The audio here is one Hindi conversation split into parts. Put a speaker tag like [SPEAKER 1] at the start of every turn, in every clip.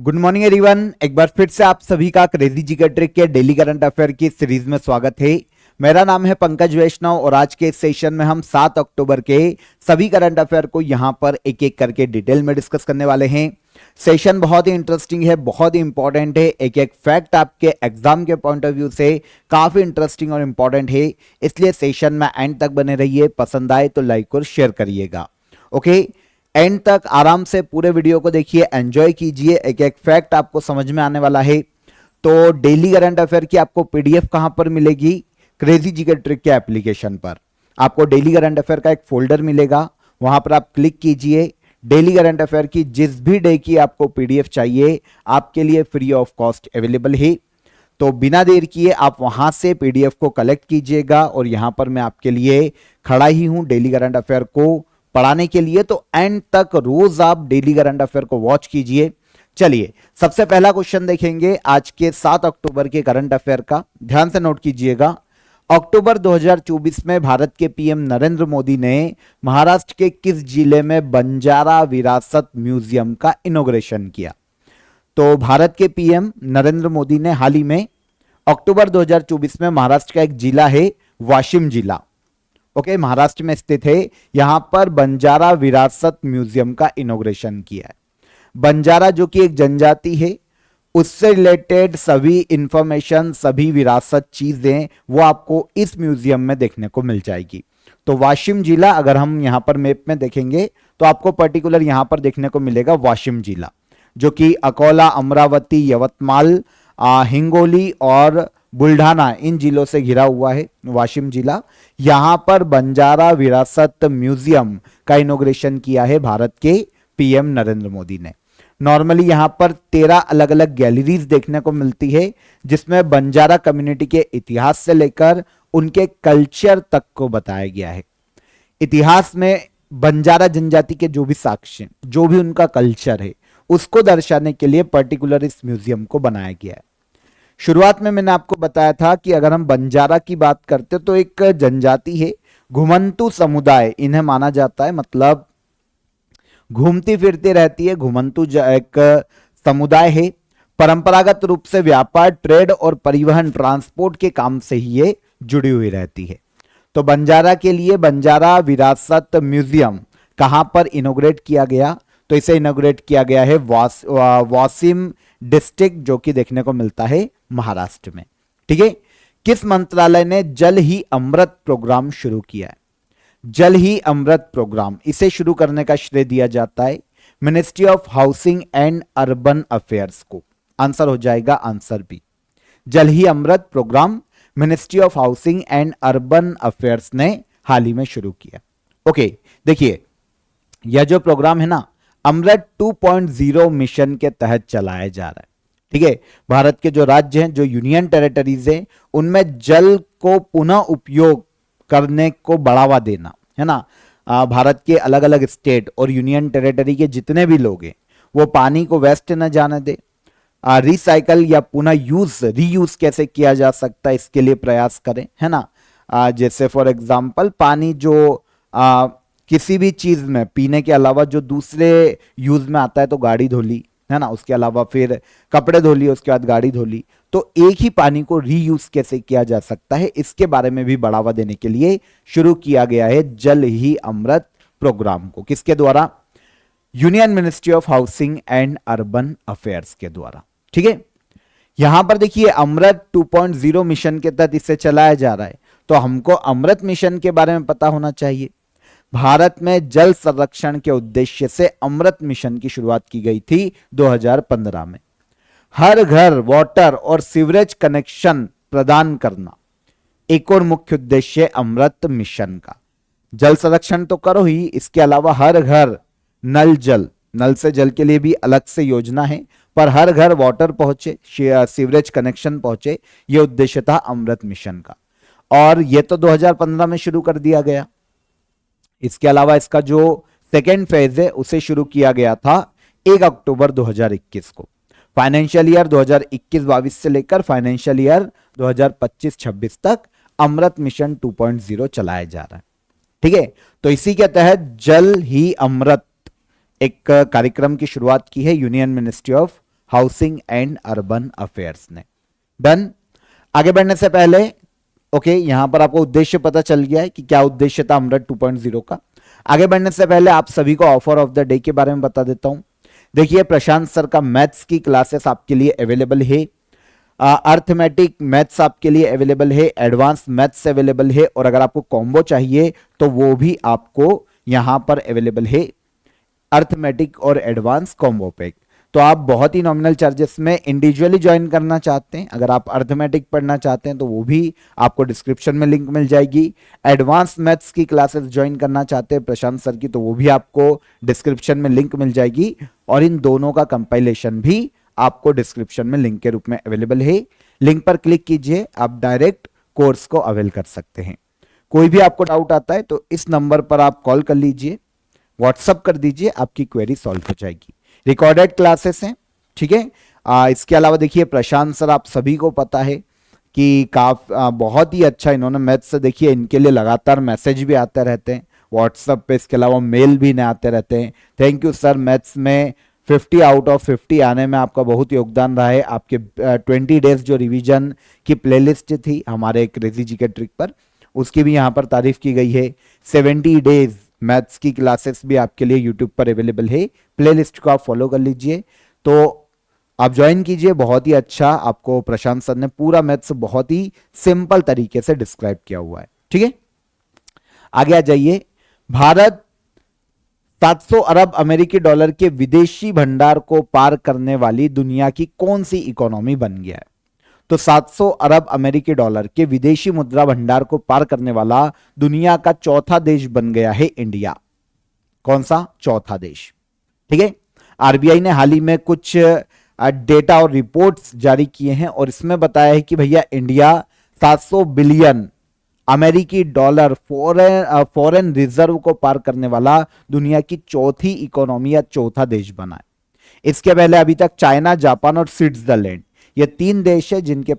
[SPEAKER 1] Good morning everyone. एक बार फिर से आप सभी का क्रेजी जिगर ट्रिक के डेली करंट अफेयर की सीरीज में स्वागत है। मेरा नाम है पंकज वैष्णव और आज के इस सेशन में हम 7 अक्टूबर के सभी करंट अफेयर को यहां पर एक एक करके डिटेल में डिस्कस करने वाले हैं। सेशन बहुत ही इंटरेस्टिंग है, बहुत ही इंपॉर्टेंट है। एक एक फैक्ट आपके एग्जाम के पॉइंट ऑफ व्यू से काफी इंटरेस्टिंग और इंपॉर्टेंट है, इसलिए सेशन में एंड तक बने रहिए। पसंद आए तो लाइक और शेयर करिएगा। ओके, एंड तक आराम से पूरे वीडियो को देखिए, एंजॉय कीजिए। एक एक फैक्ट आपको समझ में आने वाला है। तो डेली करंट अफेयर की आपको पीडीएफ कहां पर मिलेगी? क्रेजी जिगर ट्रिक के एप्लीकेशन पर आपको डेली करंट अफेयर का एक फोल्डर मिलेगा, वहां पर आप क्लिक कीजिए। डेली करंट अफेयर की जिस भी डे की आपको पीडीएफ चाहिए आपके लिए फ्री ऑफ कॉस्ट अवेलेबल है। तो बिना देर किए आप वहां से पीडीएफ को कलेक्ट कीजिएगा और यहां पर मैं आपके लिए खड़ा ही हूं डेली करंट अफेयर को पढ़ाने के लिए। तो एंड तक रोज आप डेली करंट अफेयर को वॉच कीजिए। चलिए, सबसे पहला क्वेश्चन देखेंगे आज के 7 अक्टूबर के करंट अफेयर का। ध्यान से नोट कीजिएगा। अक्टूबर 2024 में भारत के पीएम नरेंद्र मोदी ने महाराष्ट्र के किस जिले में बंजारा विरासत म्यूजियम का इनॉग्रेशन किया? तो भारत के पीएम नरेंद्र मोदी ने हाल ही में अक्टूबर 2024 में महाराष्ट्र का एक जिला है वाशिम जिला, ओके, महाराष्ट्र में स्थित है, यहां पर बंजारा विरासत म्यूजियम का इनॉग्रेशन किया है। बंजारा जो कि एक जनजाति है, उससे रिलेटेड सभी इंफॉर्मेशन, सभी विरासत चीजें वो आपको इस म्यूजियम में देखने को मिल जाएगी। तो वाशिम जिला अगर हम यहां पर मैप में देखेंगे तो आपको पर्टिकुलर यहां पर देखने को मिलेगा वाशिम जिला, जो कि अकोला, अमरावती, यवतमाल, हिंगोली और बुल्ढाना इन जिलों से घिरा हुआ है वाशिम जिला। यहां पर बंजारा विरासत म्यूजियम का इनॉग्रेशन किया है भारत के पीएम नरेंद्र मोदी ने। नॉर्मली यहां पर 13 अलग अलग गैलरीज देखने को मिलती है, जिसमें बंजारा कम्युनिटी के इतिहास से लेकर उनके कल्चर तक को बताया गया है। इतिहास में बंजारा जनजाति के जो भी साक्ष्य, जो भी उनका कल्चर है, उसको दर्शाने के लिए पर्टिकुलर इस म्यूजियम को बनाया गया है। शुरुआत में मैंने आपको बताया था कि अगर हम बंजारा की बात करते तो एक जनजाति है, घुमंतू समुदाय इन्हें माना जाता है, मतलब घूमती फिरती रहती है। घुमंतू एक समुदाय है। परंपरागत रूप से व्यापार, ट्रेड और परिवहन, ट्रांसपोर्ट के काम से ही ये जुड़ी हुई रहती है। तो बंजारा के लिए बंजारा विरासत म्यूजियम कहां पर इनॉग्रेट किया गया? तो इसे इनॉग्रेट किया गया है वाशिम डिस्ट्रिक्ट, जो कि देखने को मिलता है महाराष्ट्र में। ठीक है। किस मंत्रालय ने जल ही अमृत प्रोग्राम शुरू किया है? जल ही अमृत प्रोग्राम, इसे शुरू करने का श्रेय दिया जाता है ministry of housing and urban affairs को। आंसर हो जाएगा answer B. Jal Hi Amrit programme ministry of housing and urban affairs ने हाल ही में शुरू किया। ओके, देखिए, यह जो प्रोग्राम है ना, अमृत 2.0 मिशन के तहत चलाया जा रहा है। ठीक है। भारत के जो राज्य हैं, जो यूनियन टेरिटरीज हैं, उनमें जल को पुनः उपयोग करने को बढ़ावा देना है ना। भारत के अलग अलग स्टेट और यूनियन टेरिटरी के जितने भी लोग हैं, वो पानी को वेस्ट न जाने दे, रिसाइकल या पुनः यूज, रीयूज कैसे किया जा सकता है, इसके लिए प्रयास करें, है ना। जैसे फॉर एग्जांपल पानी जो किसी भी चीज में पीने के अलावा जो दूसरे यूज में आता है, तो गाड़ी धोली, है ना, उसके अलावा फिर कपड़े धोली, उसके बाद गाड़ी धोली, तो एक ही पानी को रीयूज कैसे किया जा सकता है, इसके बारे में भी बढ़ावा देने के लिए शुरू किया गया है जल ही अमृत प्रोग्राम को। किसके द्वारा? Union ministry of housing and urban affairs के द्वारा। ठीक है। यहां पर देखिए, अमृत 2.0 मिशन के तहत इसे चलाया जा रहा है, तो हमको अमृत मिशन के बारे में पता होना चाहिए। भारत में जल संरक्षण के उद्देश्य से अमृत मिशन की शुरुआत की गई थी 2015 में। हर घर वाटर और सीवरेज कनेक्शन प्रदान करना एक और मुख्य उद्देश्य अमृत मिशन का। जल संरक्षण तो करो ही, इसके अलावा हर घर नल जल, नल से जल के लिए भी अलग से योजना है, पर हर घर वाटर पहुंचे, सीवरेज कनेक्शन पहुंचे, यह उद्देश्य था अमृत मिशन का। और यह तो 2015 में शुरू कर दिया गया। इसके अलावा इसका जो सेकेंड फेज है उसे शुरू किया गया था 1 अक्टूबर 2021 को। फाइनेंशियल ईयर 2021-22 से लेकर फाइनेंशियल ईयर 2025-26 तक अमृत मिशन 2.0 चलाया जा रहा है। ठीक है। तो इसी के तहत जल ही अमृत एक कार्यक्रम की शुरुआत की है union ministry of housing and urban affairs ने। डन। आगे बढ़ने से पहले ओके, यहां पर आपको उद्देश्य पता चल गया है कि क्या उद्देश्य था अमृत 2.0 का। आगे बढ़ने से पहले आप सभी को ऑफर ऑफ द डे के बारे में बता देता हूं। देखिए, प्रशांत सर का मैथ्स की क्लासेस आपके लिए अवेलेबल है, अर्थमेटिक मैथ्स आपके लिए अवेलेबल है, एडवांस मैथ्स अवेलेबल है, और अगर आपको कॉम्बो चाहिए तो वो भी आपको यहां पर अवेलेबल है, अर्थमेटिक और एडवांस कॉम्बो पैक। तो आप बहुत ही नॉमिनल चार्जेस में इंडिविजुअली ज्वाइन करना चाहते हैं, अगर आप अर्थमेटिक पढ़ना चाहते हैं तो वो भी आपको डिस्क्रिप्शन में लिंक मिल जाएगी। एडवांस मैथ्स की क्लासेस ज्वाइन करना चाहते हैं प्रशांत सर की, तो वो भी आपको डिस्क्रिप्शन में लिंक मिल जाएगी, और इन दोनों का कंपाइलेशन भी आपको डिस्क्रिप्शन में लिंक के रूप में अवेलेबल है। लिंक पर क्लिक कीजिए, आप डायरेक्ट कोर्स को अवेल कर सकते हैं। कोई भी आपको डाउट आता है तो इस नंबर पर आप कॉल कर लीजिए, व्हाट्सअप कर दीजिए, आपकी क्वेरी सॉल्व हो जाएगी। रिकॉर्डेड क्लासेस हैं, ठीक है। इसके अलावा देखिए, प्रशांत सर आप सभी को पता है कि बहुत ही अच्छा इन्होंने मैथ्स से, देखिए इनके लिए लगातार मैसेज भी आते रहते हैं व्हाट्सएप पे, इसके अलावा मेल भी नहीं आते रहते हैं। थैंक यू सर, मैथ्स में 50 आउट ऑफ 50 आने में आपका बहुत योगदान रहा है। आपके 20 डेज जो रिवीजन की प्लेलिस्ट थी हमारे क्रेजी जी के ट्रिक पर, उसकी भी यहाँ पर तारीफ की गई है। 70 डेज मैथ्स की क्लासेस भी आपके लिए यूट्यूब पर अवेलेबल है, प्लेलिस्ट को आप फॉलो कर लीजिए, तो आप ज्वाइन कीजिए। बहुत ही अच्छा आपको प्रशांत सर ने पूरा मैथ्स बहुत ही सिंपल तरीके से डिस्क्राइब किया हुआ है, ठीक है। आगे आ जाइए। भारत 700 अरब अमेरिकी डॉलर के विदेशी भंडार को पार करने वाली दुनिया की कौन सी इकोनॉमी बन गया है? तो 700 अरब अमेरिकी डॉलर के विदेशी मुद्रा भंडार को पार करने वाला दुनिया का चौथा देश बन गया है इंडिया। कौन सा? चौथा देश, ठीक है। आरबीआई ने हाल ही में कुछ डेटा और रिपोर्ट्स जारी किए हैं, और इसमें बताया है कि भैया इंडिया 700 बिलियन अमेरिकी डॉलर फॉरेन रिजर्व को पार करने वाला दुनिया की चौथी इकोनॉमी या चौथा देश बना है। इसके पहले अभी तक चाइना, जापान और स्विट्जरलैंड, ये 3 देश है जिनके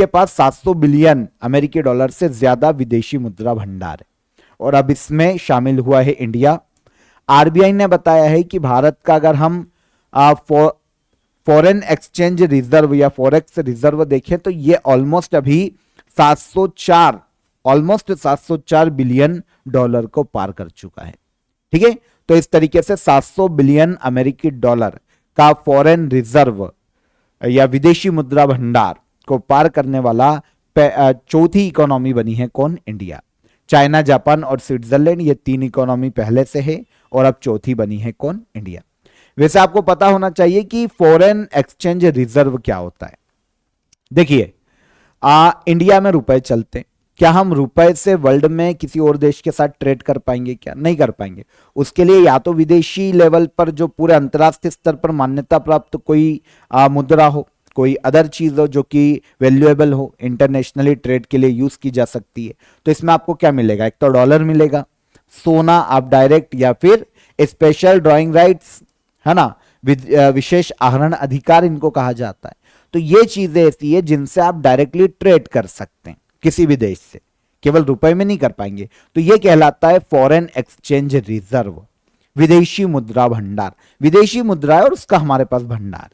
[SPEAKER 1] पास 700 बिलियन अमेरिकी डॉलर से ज्यादा विदेशी मुद्रा भंडार है, और अब इसमें शामिल हुआ है इंडिया। आरबीआई ने बताया है कि भारत का अगर हम फॉरेन एक्सचेंज रिजर्व या फॉरेक्स रिजर्व देखें तो ये ऑलमोस्ट अभी 704 बिलियन डॉलर को पार कर चुका है, ठीक है। तो इस तरीके से 700 बिलियन अमेरिकी डॉलर का फॉरेन रिजर्व या विदेशी मुद्रा भंडार को पार करने वाला चौथी इकोनॉमी बनी है कौन? इंडिया। चाइना, जापान और स्विट्जरलैंड, ये 3 इकोनॉमी पहले से है, और अब चौथी बनी है कौन? इंडिया। वैसे आपको पता होना चाहिए कि फॉरेन एक्सचेंज रिजर्व क्या होता है। देखिए, इंडिया में रुपए चलते हैं, क्या हम रुपए से वर्ल्ड में किसी और देश के साथ ट्रेड कर पाएंगे? क्या नहीं कर पाएंगे। उसके लिए या तो विदेशी लेवल पर जो पूरे अंतरराष्ट्रीय स्तर पर मान्यता प्राप्त कोई मुद्रा हो, कोई अदर चीज हो जो कि वैल्यूएबल हो, इंटरनेशनली ट्रेड के लिए यूज की जा सकती है। तो इसमें आपको क्या मिलेगा? एक तो डॉलर मिलेगा, सोना आप डायरेक्ट, या फिर स्पेशल ड्रॉइंग राइट्स, है ना, विशेष आहरण अधिकार इनको कहा जाता है। तो ये चीजें ऐसी है जिनसे आप डायरेक्टली ट्रेड कर सकते हैं किसी भी देश से, केवल रुपए में नहीं कर पाएंगे। तो ये कहलाता है फॉरेन एक्सचेंज रिजर्व, विदेशी मुद्रा भंडार। विदेशी मुद्रा है और उसका हमारे पास भंडार।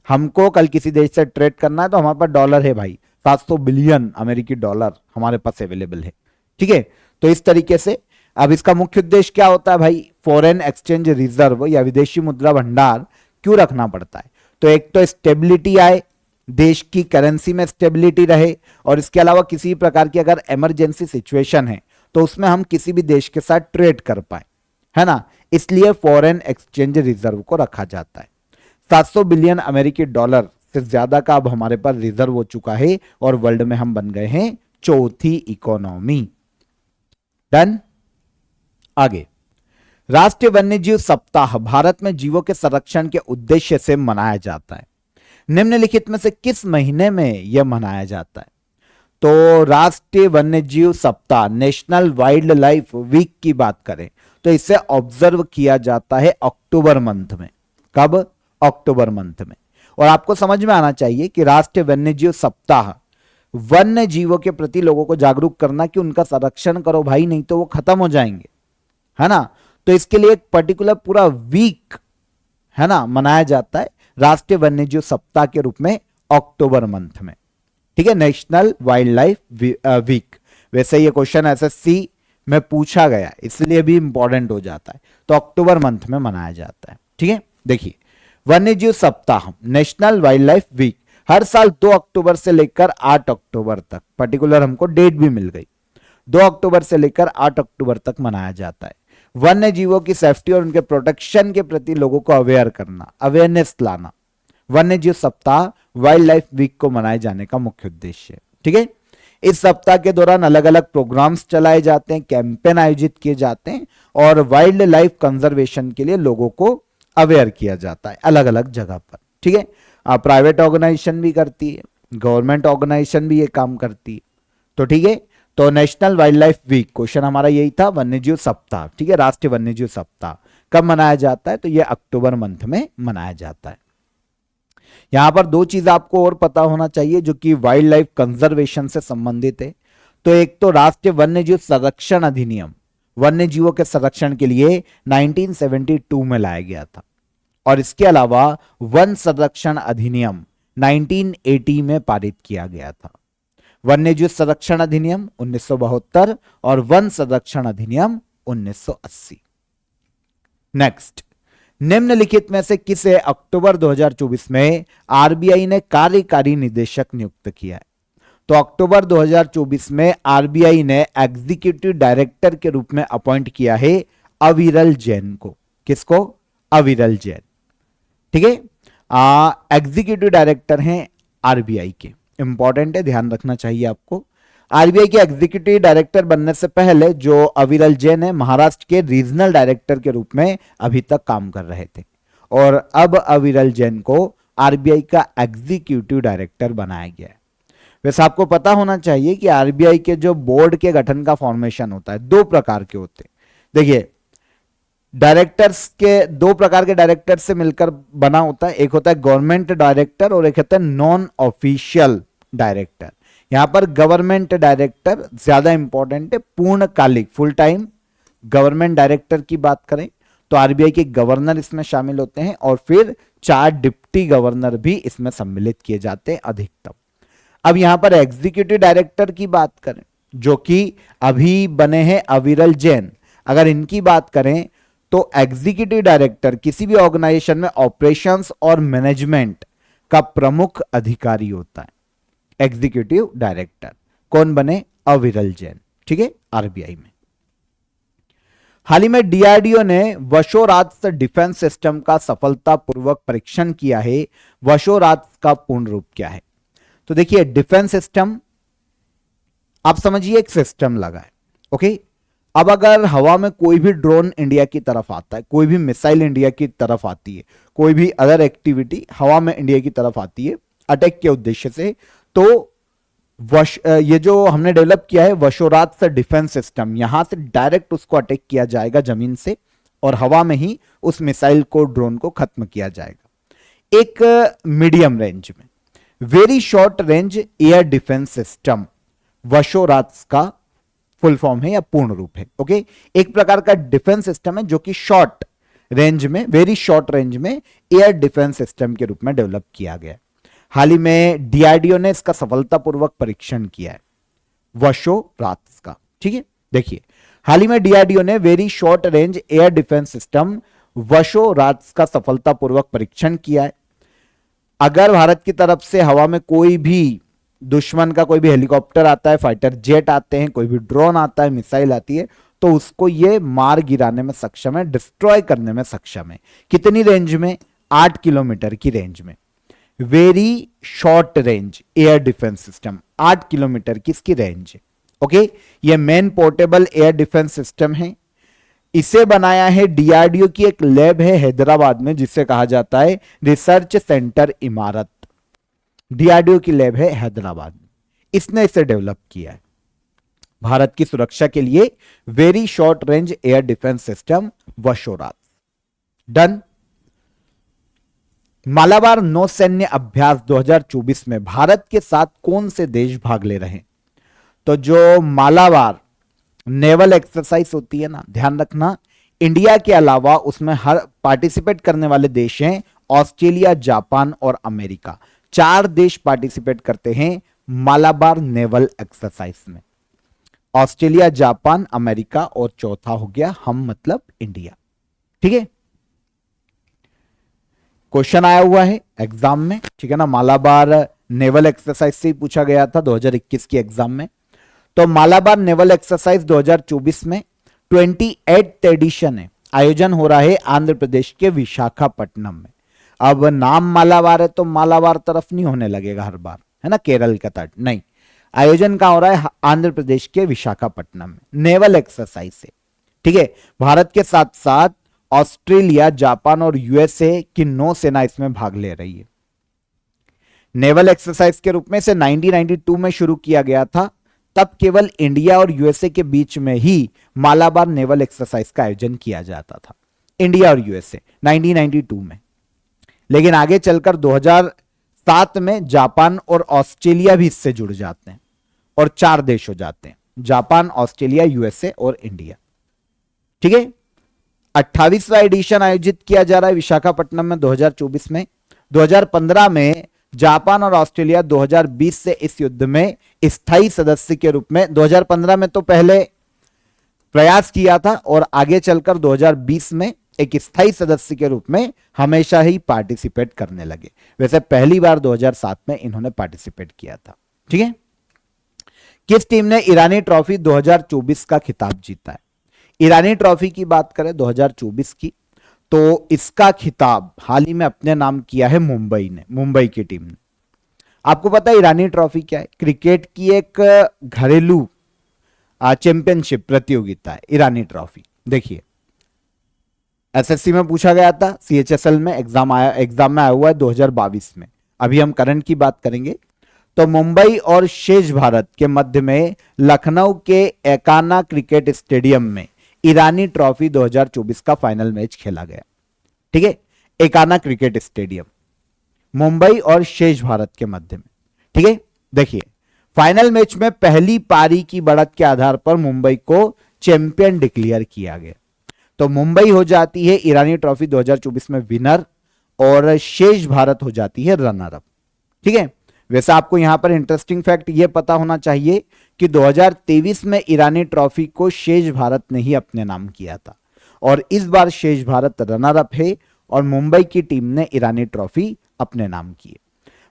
[SPEAKER 1] हमको कल किसी देश से ट्रेड करना है तो हमारे पास डॉलर है भाई, 700 बिलियन अमेरिकी डॉलर हमारे पास अवेलेबल है, ठीक है। तो इस तरीके से अब इसका मुख्य उद्देश्य क्या होता है भाई? फॉरेन एक्सचेंज रिजर्व या विदेशी मुद्रा भंडार क्यों रखना पड़ता है? तो एक तो स्टेबिलिटी आए, देश की करेंसी में स्टेबिलिटी रहे, और इसके अलावा किसी प्रकार की अगर इमरजेंसी सिचुएशन है तो उसमें हम किसी भी देश के साथ ट्रेड कर पाए, है ना। इसलिए फॉरेन एक्सचेंज रिजर्व को रखा जाता है। 700 बिलियन अमेरिकी डॉलर से ज्यादा का अब हमारे पास रिजर्व हो चुका है, और वर्ल्ड में हम बन गए हैं चौथी इकोनॉमी। डन। आगे, राष्ट्रीय वन्यजीव सप्ताह भारत में जीवों के संरक्षण के उद्देश्य से मनाया जाता है। निम्नलिखित में से किस महीने में यह मनाया जाता है? तो राष्ट्रीय वन्यजीव सप्ताह, नेशनल वाइल्ड लाइफ वीक की बात करें तो इसे ऑब्जर्व किया जाता है अक्टूबर मंथ में। कब? अक्टूबर मंथ में। और आपको समझ में आना चाहिए कि राष्ट्रीय वन्यजीव सप्ताह वन्य जीवों के प्रति लोगों को जागरूक करना कि उनका संरक्षण करो भाई, नहीं तो वो खत्म हो जाएंगे, है ना। तो इसके लिए एक पर्टिकुलर पूरा वीक है ना, मनाया जाता है राष्ट्रीय वन्यजीव सप्ताह के रूप में अक्टूबर मंथ में। ठीक है, नेशनल वाइल्ड लाइफ वीक। वैसे ये क्वेश्चन एसएससी में पूछा गया इसलिए भी इंपॉर्टेंट हो जाता है, तो अक्टूबर मंथ में मनाया जाता है। ठीक है, देखिए वन्यजीव सप्ताह नेशनल वाइल्ड लाइफ वीक हर साल 2 अक्टूबर से लेकर 8 अक्टूबर तक, पर्टिकुलर हमको डेट भी मिल गई, 2 अक्टूबर से लेकर 8 अक्टूबर तक मनाया जाता है। वन्य जीवों की सेफ्टी और उनके प्रोटेक्शन के प्रति लोगों को अवेयर करना, अवेयरनेस लाना, वन्य जीव सप्ताह वाइल्ड लाइफ वीक को मनाए जाने का मुख्य उद्देश्य है। ठीक है, इस सप्ताह के दौरान अलग अलग प्रोग्राम्स चलाए जाते हैं, कैंपेन आयोजित किए जाते हैं और वाइल्ड लाइफ कंजर्वेशन के लिए लोगों को अवेयर किया जाता है अलग अलग जगह पर। ठीक है, प्राइवेट ऑर्गेनाइजेशन भी करती है, गवर्नमेंट ऑर्गेनाइजेशन भी ये काम करती है। तो ठीक है, तो National Wildlife Week question हमारा यही था, वन्यजीव सप्ताह। ठीक है, राष्ट्रीय वन्यजीव सप्ताह कब मनाया जाता है, तो ये अक्टूबर मंथ में मनाया जाता है। यहां पर दो चीज आपको और पता होना चाहिए जो कि वाइल्ड लाइफ कंजर्वेशन से संबंधित है। तो एक तो राष्ट्रीय वन्यजीव संरक्षण अधिनियम वन्य जीवों के संरक्षण के लिए 1972 में लाया गया था, और इसके अलावा वन संरक्षण अधिनियम 1980 में पारित किया गया था। वन्यजीव संरक्षण अधिनियम 1972 और वन संरक्षण अधिनियम 1980। नेक्स्ट, निम्नलिखित में से किसे अक्टूबर 2024 में आरबीआई ने कार्यकारी निदेशक नियुक्त किया है? तो अक्टूबर 2024 में आरबीआई ने एग्जीक्यूटिव डायरेक्टर के रूप में अपॉइंट किया है अविरल जैन को। किसको? अविरल जैन। ठीक है, एग्जीक्यूटिव डायरेक्टर हैं आरबीआई के, इंपॉर्टेंट है, ध्यान रखना चाहिए आपको। आरबीआई के एग्जीक्यूटिव डायरेक्टर बनने से पहले जो अविरल जैन है महाराष्ट्र के रीजनल डायरेक्टर के रूप में अभी तक काम कर रहे थे, और अब अविरल जैन को आरबीआई का एग्जीक्यूटिव डायरेक्टर बनाया गया है। वैसे आपको पता होना चाहिए कि आरबीआई के जो बोर्ड के गठन का फॉर्मेशन होता है 2 प्रकार के होते हैं। देखिए, डायरेक्टर्स के 2 प्रकार के डायरेक्टर से मिलकर बना होता है, एक होता है गवर्नमेंट डायरेक्टर और एक होता है नॉन ऑफिशियल डायरेक्टर। यहां पर गवर्नमेंट डायरेक्टर ज्यादा इंपॉर्टेंट है, पूर्णकालिक फुल टाइम गवर्नमेंट डायरेक्टर की बात करें तो आरबीआई के गवर्नर इसमें शामिल होते हैं, और फिर 4 डिप्टी गवर्नर भी इसमें सम्मिलित किए जाते हैं अधिकतम। अब यहां पर एग्जीक्यूटिव डायरेक्टर की बात करें जो कि अभी बने हैं अविरल जैन, अगर इनकी बात करें तो एग्जीक्यूटिव डायरेक्टर किसी भी ऑर्गेनाइजेशन में ऑपरेशंस और मैनेजमेंट का प्रमुख अधिकारी होता है। एग्जीक्यूटिव डायरेक्टर कौन बने? अविरल जैन। ठीक है, आरबीआई में। हाल ही में डीआरडीओ ने वशोरात्र डिफेंस सिस्टम का सफलतापूर्वक परीक्षण किया है। वशोरात्र का पूर्ण रूप क्या है? तो देखिए, डिफेंस सिस्टम आप समझिए एक सिस्टम लगा है। ओके, अब अगर हवा में कोई भी ड्रोन इंडिया की तरफ आता है, कोई भी मिसाइल इंडिया की तरफ आती है, कोई भी अदर एक्टिविटी हवा में इंडिया की तरफ आती है अटैक के उद्देश्य से, तो ये जो हमने डेवलप किया है वशोरात्र डिफेंस सिस्टम, यहां से डायरेक्ट उसको अटैक किया जाएगा जमीन से, और हवा में ही उस मिसाइल को, ड्रोन को खत्म किया जाएगा। एक मीडियम रेंज में very short range air defence system VSHORAD का फुल फॉर्म है या पूर्ण रूप है। ओके, एक प्रकार का डिफेंस सिस्टम है जो कि शॉर्ट रेंज में, वेरी शॉर्ट रेंज में एयर डिफेंस सिस्टम के रूप में डेवलप किया गया। हाल ही में डीआरडीओ ने इसका सफलतापूर्वक परीक्षण किया है वशोरात्र का। ठीक है, देखिए, हाल ही में डीआरडीओ ने very short range air defence system VSHORAD का सफलतापूर्वक परीक्षण किया है। अगर भारत की तरफ से हवा में कोई भी दुश्मन का कोई भी हेलीकॉप्टर आता है, फाइटर जेट आते हैं, कोई भी ड्रोन आता है, मिसाइल आती है, तो उसको ये मार गिराने में सक्षम है, डिस्ट्रॉय करने में सक्षम है। कितनी रेंज में? 8 किलोमीटर की रेंज में। Very short range air defence system, 8 kilometre की इसकी रेंज है। ओके, ये main portable air defence system है। इसे बनाया है डीआरडीओ की एक लैब है हैदराबाद में जिसे कहा जाता है रिसर्च सेंटर इमारत। डीआरडीओ की लैब है हैदराबाद में, इसने इसे डेवलप किया है भारत की सुरक्षा के लिए। Very short range air defence system VSHORAD. Done. Malabar नौसैन्य अभ्यास 2024 में भारत के साथ कौन से देश भाग ले रहे हैं? तो जो मालाबार नेवल एक्सरसाइज होती है ना, ध्यान रखना, इंडिया के अलावा उसमें हर पार्टिसिपेट करने वाले देश हैं ऑस्ट्रेलिया, जापान और अमेरिका। 4 देश पार्टिसिपेट करते हैं मालाबार नेवल एक्सरसाइज में। ऑस्ट्रेलिया, जापान, अमेरिका और चौथा हो गया हम, मतलब इंडिया। ठीक है, क्वेश्चन आया हुआ है एग्जाम में, ठीक है ना। मालाबार नेवल एक्सरसाइज से ही पूछा गया था 2021 की एग्जाम में। तो मालाबार नेवल एक्सरसाइज 2024 में 28th एडिशन है, आयोजन हो रहा है आंध्र प्रदेश के विशाखापट्टनम में। अब नाम मालाबार है तो मालाबार तरफ नहीं होने लगेगा हर बार, है ना, केरल का तट नहीं। आयोजन कहां हो रहा है? आंध्र प्रदेश के विशाखापट्टनम में, नेवल एक्सरसाइज से। ठीक है, भारत के साथ साथ ऑस्ट्रेलिया, जापान और यूएसए की नौसेना इसमें भाग ले रही है। नेवल एक्सरसाइज के रूप में इसे 1992 में शुरू किया गया था। तब केवल इंडिया और यूएसए के बीच में ही मालाबार नेवल एक्सरसाइज का आयोजन किया जाता था, इंडिया और यूएसए 1992 में। लेकिन आगे चलकर 2007 में जापान और ऑस्ट्रेलिया भी इससे जुड़ जाते हैं और 4 देश हो जाते हैं, जापान, ऑस्ट्रेलिया, यूएसए और इंडिया। ठीक है, 28वां एडिशन आयोजित किया जा रहा है विशाखापट्टनम में 2024 में। 2015 में जापान और ऑस्ट्रेलिया 2020 से इस युद्ध में स्थायी सदस्य के रूप में, 2015 में तो पहले प्रयास किया था और आगे चलकर 2020 में एक स्थायी सदस्य के रूप में हमेशा ही पार्टिसिपेट करने लगे। वैसे पहली बार 2007 में इन्होंने पार्टिसिपेट किया था। ठीक है, किस टीम ने ईरानी ट्रॉफी 2024 का खिताब जीता है? ईरानी ट्रॉफी की बात करें 2024 की, तो इसका खिताब हाल ही में अपने नाम किया है मुंबई ने, मुंबई की टीम ने। आपको पता है ईरानी ट्रॉफी क्या है? क्रिकेट की एक घरेलू चैंपियनशिप प्रतियोगिता है ईरानी ट्रॉफी। देखिए, एसएससी में पूछा गया था, सीएचएसएल में एग्जाम में आया हुआ है 2022 में। अभी हम करंट की बात करेंगे। तो मुंबई और शेष भारत के मध्य में लखनऊ के एकाना क्रिकेट स्टेडियम में ईरानी ट्रॉफी 2024 का फाइनल मैच खेला गया। ठीक है, एकाना क्रिकेट स्टेडियम, मुंबई और शेष भारत के मध्य में। ठीक है, देखिए, फाइनल मैच में पहली पारी की बढ़त के आधार पर मुंबई को चैंपियन डिक्लेयर किया गया। तो मुंबई हो जाती है ईरानी ट्रॉफी 2024 में विनर और शेष भारत हो जाती है रनर अप। ठीक है, वैसे आपको यहां पर इंटरेस्टिंग फैक्ट यह पता होना चाहिए कि 2023 में ईरानी ट्रॉफी को शेष भारत ने ही अपने नाम किया था और इस बार शेष भारत रनर अप है और मुंबई की टीम ने ईरानी ट्रॉफी अपने नाम की है।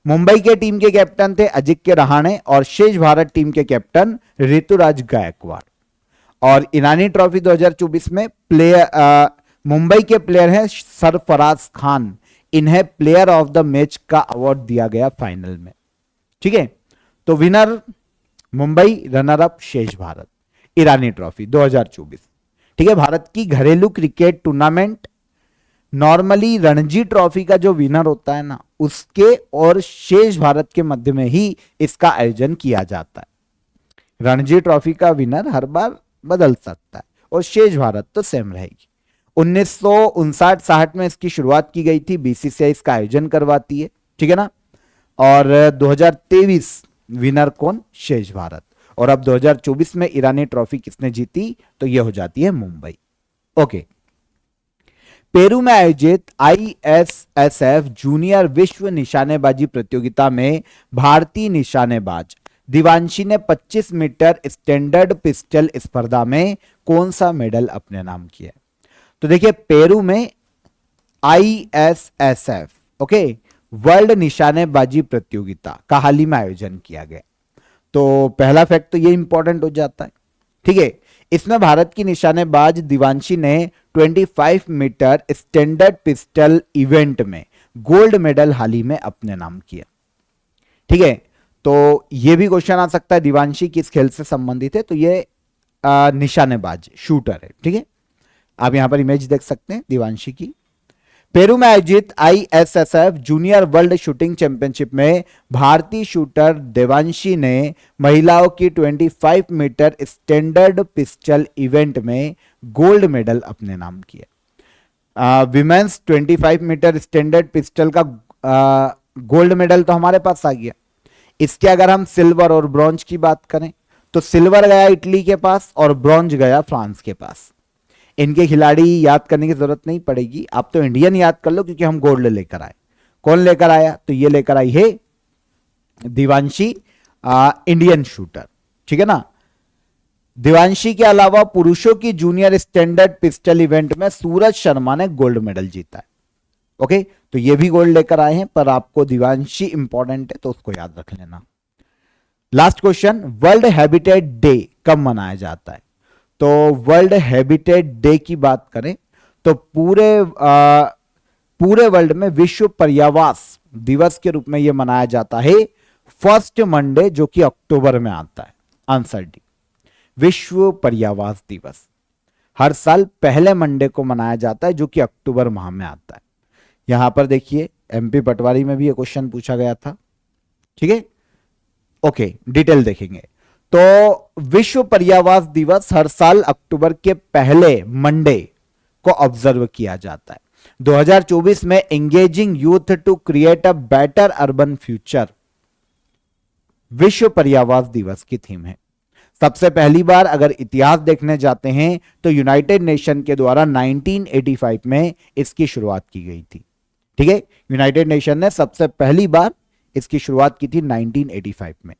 [SPEAKER 1] मुंबई के टीम के कैप्टन थे अजिंक्य रहाणे और शेष भारत टीम के कैप्टन ऋतुराज गायकवाड़। और ईरानी ट्रॉफी 2024 में मुंबई के प्लेयर हैं सरफराज खान, इन्हें प्लेयर ऑफ द मैच का अवार्ड दिया गया फाइनल में। ठीक है, तो विनर मुंबई, रनर अप शेष भारत, ईरानी ट्रॉफी 2024। ठीक है, भारत की घरेलू cricket tournament normally Ranji trophy का जो विनर होता है ना, उसके और शेष भारत के मध्य में ही इसका आयोजन किया जाता है। रणजी ट्रॉफी का विनर हर बार बदल सकता है और शेष भारत तो सेम रहेगी। 1959-60 में इसकी शुरुआत की गई थी, बीसीसीआई इसका आयोजन करवाती है। ठीक है ना, और 2023 विनर कौन? शेष भारत। और अब 2024 में ईरानी ट्रॉफी किसने जीती? तो यह हो जाती है मुंबई। ओके, पेरू में आयोजित आईएसएसएफ जूनियर विश्व निशानेबाजी प्रतियोगिता में भारतीय निशानेबाज दिवांशी ने 25 मीटर स्टैंडर्ड पिस्टल स्पर्धा में कौन सा मेडल अपने नाम किया? तो देखिए, पेरू में आईएसएसएफ ओके वर्ल्ड निशानेबाजी प्रतियोगिता का हाल ही में आयोजन किया गया। तो पहला फैक्ट तो ये इंपॉर्टेंट हो जाता है। ठीक है, इसमें भारत की निशानेबाज दिवांशी ने 25 मीटर स्टैंडर्ड पिस्टल इवेंट में गोल्ड मेडल हाल ही में अपने नाम किया। ठीक है, तो यह भी क्वेश्चन आ सकता है दिवांशी किस खेल से संबंधित है? तो ये निशानेबाज शूटर है। ठीक है, आप यहां पर इमेज देख सकते हैं दिवांशी की। पेरू में आयोजित ISSF junior world shooting championship में भारतीय शूटर देवांशी ने महिलाओं की 25 मीटर स्टैंडर्ड पिस्टल इवेंट में गोल्ड मेडल अपने नाम किया। विमेंस 25 मीटर स्टैंडर्ड पिस्टल का गोल्ड मेडल तो हमारे पास आ गया। इसके अगर हम सिल्वर और ब्रॉन्ज की बात करें तो सिल्वर गया इटली के पास और ब्रॉन्ज गया फ्रांस के पास। इनके खिलाड़ी याद करने की जरूरत नहीं पड़ेगी, आप तो इंडियन याद कर लो क्योंकि हम गोल्ड लेकर आए। कौन लेकर आया? तो ये लेकर आई है दिवांशी, इंडियन शूटर, ठीक है ना। दिवांशी के अलावा पुरुषों की जूनियर स्टैंडर्ड पिस्टल इवेंट में सूरज शर्मा ने गोल्ड मेडल जीता है। ओके, तो ये भी गोल्ड लेकर आए हैं, पर आपको दिवांशी इंपॉर्टेंट है तो उसको याद रख लेना। Last question, world habitat day कब मनाया जाता है? तो वर्ल्ड हैबिटेट डे की बात करें तो पूरे वर्ल्ड में विश्व पर्यावास दिवस के रूप में यह मनाया जाता है फर्स्ट मंडे, जो कि अक्टूबर में आता है। आंसर डी, विश्व पर्यावास दिवस हर साल पहले मंडे को मनाया जाता है, जो कि अक्टूबर माह में आता है। यहां पर देखिए एमपी पटवारी में भी ये क्वेश्चन पूछा गया था, ठीक है। ओके, डिटेल देखेंगे तो विश्व पर्यावास दिवस हर साल अक्टूबर के पहले मंडे को ऑब्जर्व किया जाता है। 2024 में engaging youth to create a better urban future विश्व पर्यावास दिवस की थीम है। सबसे पहली बार अगर इतिहास देखने जाते हैं तो यूनाइटेड नेशन के द्वारा 1985 में इसकी शुरुआत की गई थी, ठीक है। यूनाइटेड नेशन ने सबसे पहली बार इसकी शुरुआत की थी 1985 में।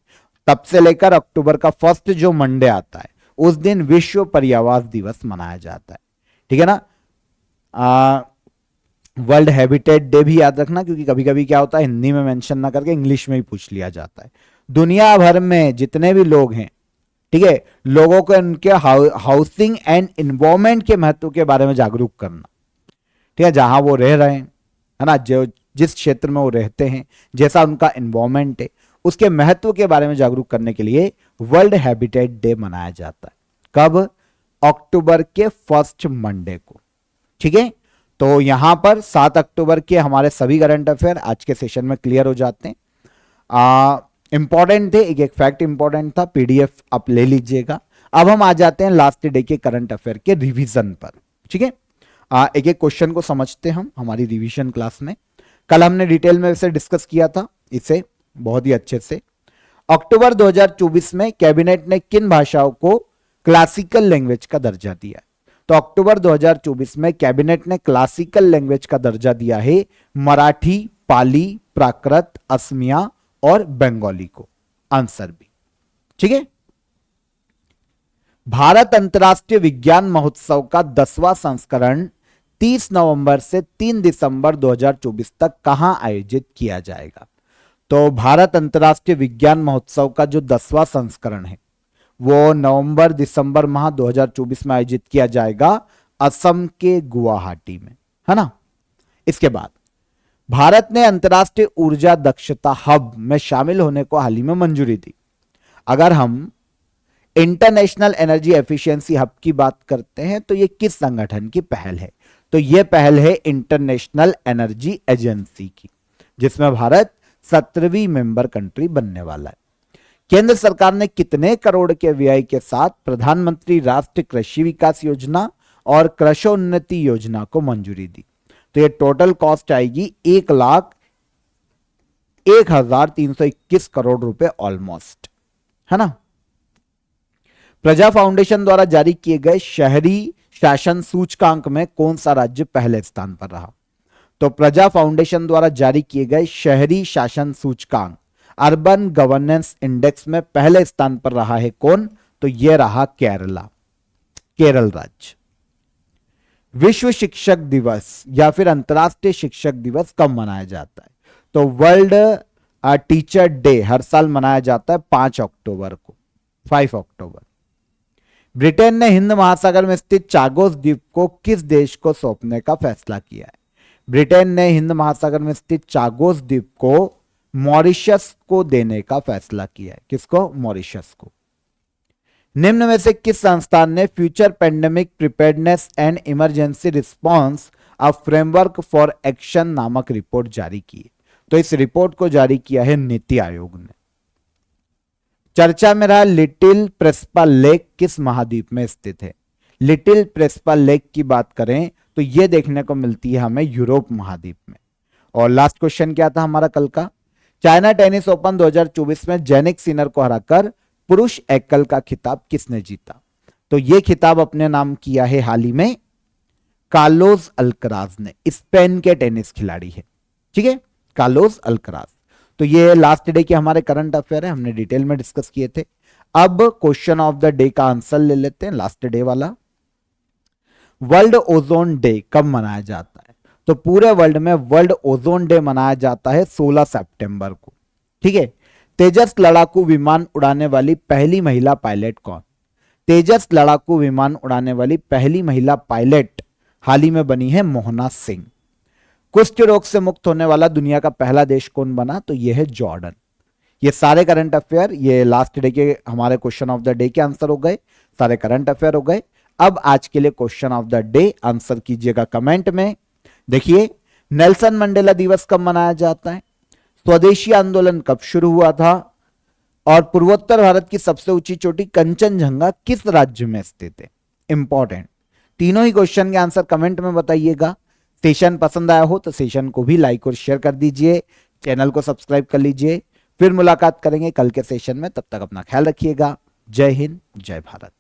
[SPEAKER 1] तब से लेकर अक्टूबर का फर्स्ट जो मंडे आता है उस दिन विश्व पर्यावास दिवस मनाया जाता है, ठीक है ना। वर्ल्ड हैबिटेट डे भी याद रखना, क्योंकि कभी कभी क्या होता है हिंदी में मेंशन ना करके इंग्लिश में ही पूछ लिया जाता है। दुनिया भर में जितने भी लोग हैं, ठीक है, लोगों को उनके हाउसिंग एंड एनवायरनमेंट के महत्व के बारे में जागरूक करना, ठीक है, जहां वो रह रहे हैं, है ना, जो जिस क्षेत्र में वो रहते हैं, जैसा उनका एनवायरनमेंट है, उसके महत्व के बारे में जागरूक करने के लिए वर्ल्ड हैबिटेट डे मनाया जाता है। कब? अक्टूबर के फर्स्ट मंडे को, ठीक है। तो यहां पर 7 अक्टूबर के हमारे सभी करंट अफेयर आज के सेशन में क्लियर हो जाते हैं। इंपॉर्टेंट थे, एक फैक्ट इंपॉर्टेंट था, पीडीएफ आप ले लीजिएगा। अब हम आ जाते हैं लास्ट डे के करंट अफेयर के रिवीजन पर, ठीक है। एक एक क्वेश्चन को समझते हम हमारी रिवीजन क्लास में। कल हमने डिटेल में इसे डिस्कस किया था, इसे बहुत ही अच्छे से। अक्टूबर 2024 में कैबिनेट ने किन भाषाओं को क्लासिकल लैंग्वेज का दर्जा दिया? तो अक्टूबर 2024 में कैबिनेट ने क्लासिकल लैंग्वेज का दर्जा दिया है मराठी, पाली, प्राकृत, असमिया और बंगाली को। आंसर बी, ठीक है। भारत अंतर्राष्ट्रीय विज्ञान महोत्सव का 10वां संस्करण 30 नवंबर से 3 दिसंबर 2024 तक कहां आयोजित किया जाएगा? तो भारत अंतर्राष्ट्रीय विज्ञान महोत्सव का जो 10वां संस्करण है वो नवंबर दिसंबर माह 2024 में आयोजित किया जाएगा असम के गुवाहाटी में, है ना। इसके बाद भारत ने अंतर्राष्ट्रीय ऊर्जा दक्षता हब में शामिल होने को हाल ही में मंजूरी दी। अगर हम इंटरनेशनल एनर्जी एफिशिएंसी हब की बात करते हैं तो यह किस संगठन की पहल है? तो यह पहल है इंटरनेशनल एनर्जी एजेंसी की, जिसमें भारत 17वीं मेंबर कंट्री बनने वाला है। केंद्र सरकार ने कितने करोड़ के व्यय के साथ प्रधानमंत्री राष्ट्रीय कृषि विकास योजना और कृषोन्नति योजना को मंजूरी दी? तो ये टोटल कॉस्ट आएगी 1,01,321 करोड़ रुपए ऑलमोस्ट, है ना। प्रजा फाउंडेशन द्वारा जारी किए गए शहरी शासन सूचकांक में कौन सा राज्य पहले स्थान पर रहा? तो प्रजा फाउंडेशन द्वारा जारी किए गए शहरी शासन सूचकांक अर्बन गवर्नेंस इंडेक्स में पहले स्थान पर रहा है कौन? तो यह रहा केरल राज्य। विश्व शिक्षक दिवस या फिर अंतर्राष्ट्रीय शिक्षक दिवस कब मनाया जाता है? तो वर्ल्ड टीचर डे हर साल मनाया जाता है 5 अक्टूबर को, 5 अक्टूबर। ब्रिटेन ने हिंद महासागर में स्थित चागोस द्वीप को किस देश को सौंपने का फैसला किया है? ब्रिटेन ने हिंद महासागर में स्थित चागोस द्वीप को मॉरिशस को देने का फैसला किया है। किसको? मॉरिशस को। निम्न में से किस संस्थान ने future pandemic preparedness and emergency response a framework for action नामक रिपोर्ट जारी की है? तो इस रिपोर्ट को जारी किया है नीति आयोग ने। चर्चा में रहा लिटिल प्रेस्पा लेक किस महाद्वीप में स्थित है? लिटिल प्रेस्पा लेक की बात करें तो यह देखने को मिलती है हमें यूरोप महाद्वीप में। और लास्ट क्वेश्चन क्या था हमारा कल का? चाइना टेनिस ओपन 2024 में जेनिक सिनर को हराकर पुरुष एकल का खिताब किसने जीता? तो यह खिताब अपने नाम किया है हाल ही में कार्लोस अल्कराज ने, स्पेन के टेनिस खिलाड़ी है, ठीक है, कार्लोस अल्कराज। तो ये लास्ट डे के हमारे करंट अफेयर है, हमने डिटेल में डिस्कस किए थे। अब क्वेश्चन ऑफ द डे का आंसर ले लेते हैं, लास्ट डे वाला। वर्ल्ड ओजोन डे कब मनाया जाता है? तो पूरे वर्ल्ड में वर्ल्ड ओजोन डे मनाया जाता है 16 सितंबर को, ठीक है। तेजस लड़ाकू विमान उड़ाने वाली पहली महिला पायलट कौन? तेजस लड़ाकू विमान उड़ाने वाली पहली महिला पायलट हाल ही में बनी है मोहना सिंह। कुष्ठ रोग से मुक्त होने वाला दुनिया का पहला देश कौन बना? तो यह है जॉर्डन। ये सारे करंट अफेयर, ये लास्ट डे के हमारे क्वेश्चन ऑफ द डे के आंसर हो गए, सारे करंट अफेयर हो गए। अब आज के लिए question of the day answer कीजिएगा कमेंट में। देखिए, नेल्सन मंडेला दिवस कब मनाया जाता है? स्वदेशी आंदोलन कब शुरू हुआ था? और पूर्वोत्तर भारत की सबसे ऊंची चोटी कंचनजंगा किस राज्य में स्थित है? इंपॉर्टेंट, तीनों ही क्वेश्चन के आंसर कमेंट में बताइएगा। सेशन पसंद आया हो तो सेशन को भी लाइक और शेयर कर दीजिए, चैनल को सब्सक्राइब कर लीजिए। फिर मुलाकात करेंगे कल के सेशन में, तब तक अपना ख्याल रखिएगा। जय हिंद, जय भारत।